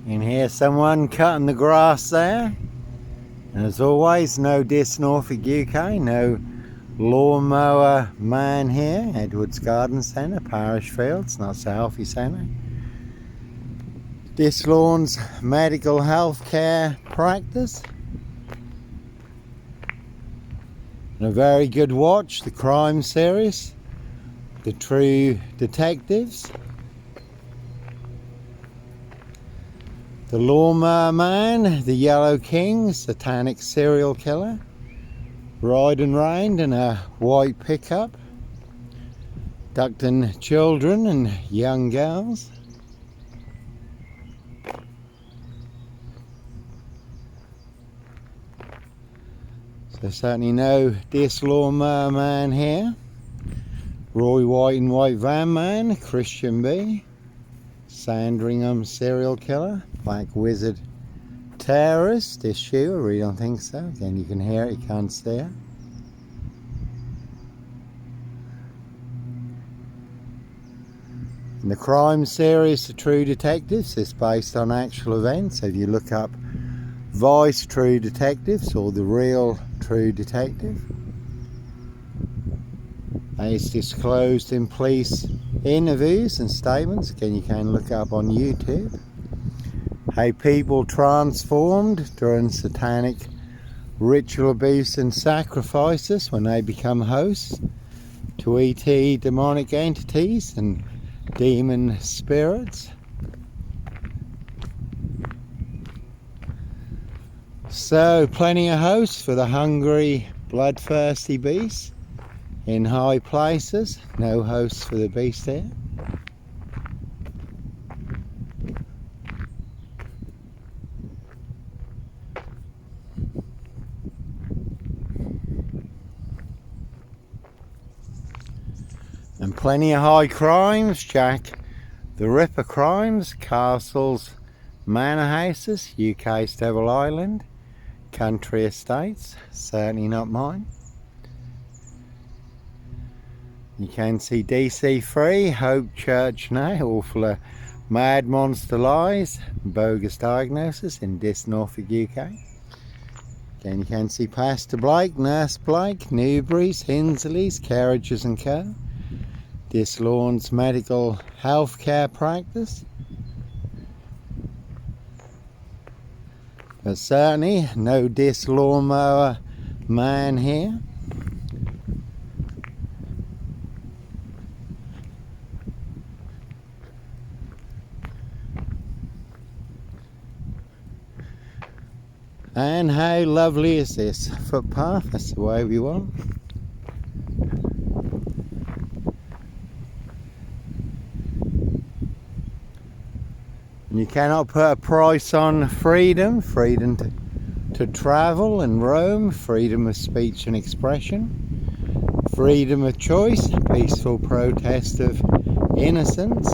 You can hear someone cutting the grass there. And as always, no dis Norfolk UK, no lawnmower man here. Edwards Garden Centre, Parish Fields, not so healthy centre. Dis Lawn's medical health care practice. And a very good watch, the crime series, the True Detectives, the Lawnmower Man, the Yellow King, satanic serial killer, Ride and Rained in a white pickup, abducting children and young girls. So certainly no dis Lawnmower Man here. Roy White and White Van Man, Christian B, Sandringham serial killer, Black Wizard terrorist issue. I really don't think so. Again, you can hear it, you can't see it. And the crime series, The True Detectives, is based on actual events. So if you look up Vice True Detectives or The Real True Detective, it's disclosed in police interviews and statements. Again, you can look up on YouTube. How people transformed during satanic ritual abuse and sacrifices when they become hosts to ET demonic entities and demon spirits. So plenty of hosts for the hungry, bloodthirsty beasts in high places. No hosts for the beast here. And plenty of high crimes, Jack the Ripper crimes, castles, manor houses, UK's Devil Island, country estates, certainly not mine. You can see DC Free, Hope Church now, all full of mad monster lies, bogus diagnosis in dis Norfolk UK. Again, you can see Pastor Blake, Nurse Blake, Newberry's, Hinsley's, Carriages and Co. Dis Lawn's medical health care practice. But certainly no dis Lawnmower Man here. And how lovely is this footpath? That's the way we want. You cannot put a price on freedom, freedom to travel and roam, freedom of speech and expression, freedom of choice, peaceful protest of innocence.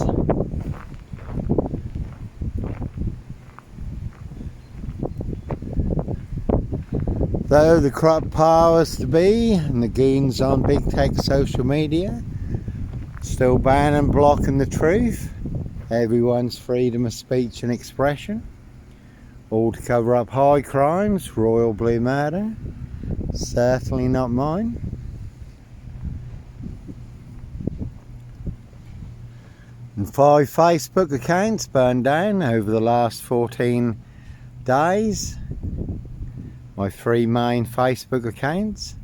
Though the corrupt powers to be and the goons on big tech social media still banning, blocking the truth, everyone's freedom of speech and expression, all to cover up high crimes, royal blue murder, certainly not mine. And 5 Facebook accounts burned down over the last 14 days. My 3 main Facebook accounts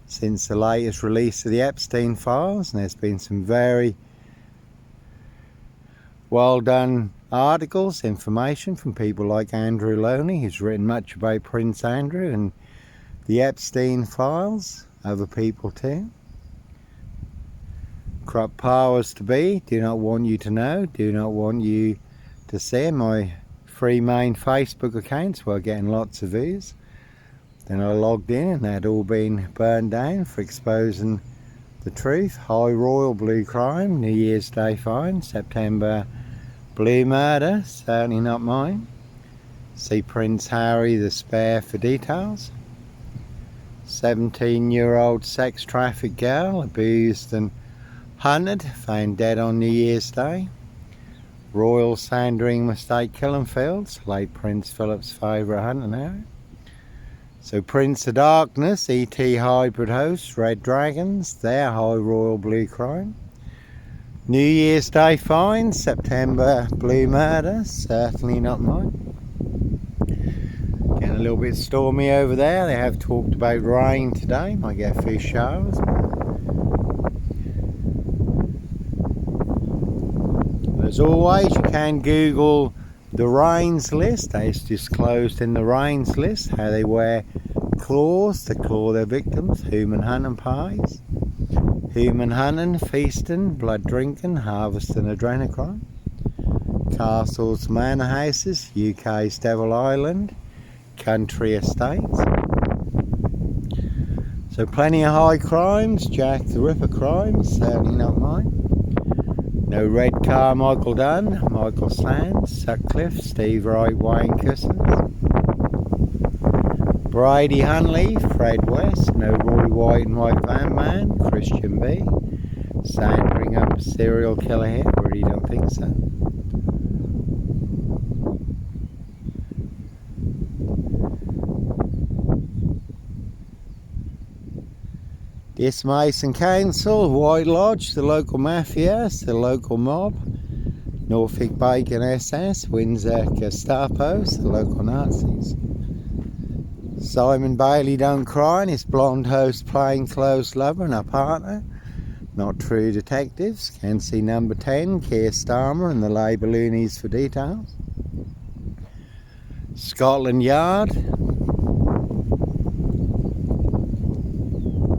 since the latest release of the Epstein files, and there's been some very well done articles, information from people like Andrew Loney, who's written much about Prince Andrew and the Epstein files, other people too. Corrupt powers to be do not want you to know, do not want you to see. My 3 main Facebook accounts were getting lots of views. Then I logged in and they'd all been burned down for exposing the truth. High royal blue crime, New Year's Day fine, September blue murder, certainly not mine. See Prince Harry the Spare for details. 17-year-old sex trafficked girl abused and hunted, found dead on New Year's Day. Royal Sandringham Estate, Killenfields, late Prince Philip's favourite hunting area. So Prince of Darkness, ET Hybrid Host, Red Dragons, their High Royal Blue Crown. New Year's Day finds, September Blue Murder, certainly not mine. Getting a little bit stormy over there. They have talked about rain today, might get a few showers. As always, you can Google the rains list. It's disclosed in the rains list how they wear claws to claw their victims, human hunting pies, human hunting, feasting, blood drinking, harvesting adrenochrome, castles, manor houses, UK's Devil Island, country estates. So plenty of high crimes, Jack the Ripper crimes, certainly not mine. No Red Carmichael Dunn, Michael Sands, Sutcliffe, Steve Wright, Wayne CouZens. Brady Huntley, Fred West, no Roy White and White Van Man, Christian B. Sandringham serial killer here, really don't think so. This Mason Council, White Lodge, the local mafia, the local mob, Norfolk Bacon SS, Windsor Gestapos, the local Nazis. Simon Bailey don't cry and his blonde host plainclothes lover and her partner, not true detectives. Can see number 10, Keir Starmer and the Labour loonies for details. Scotland Yard,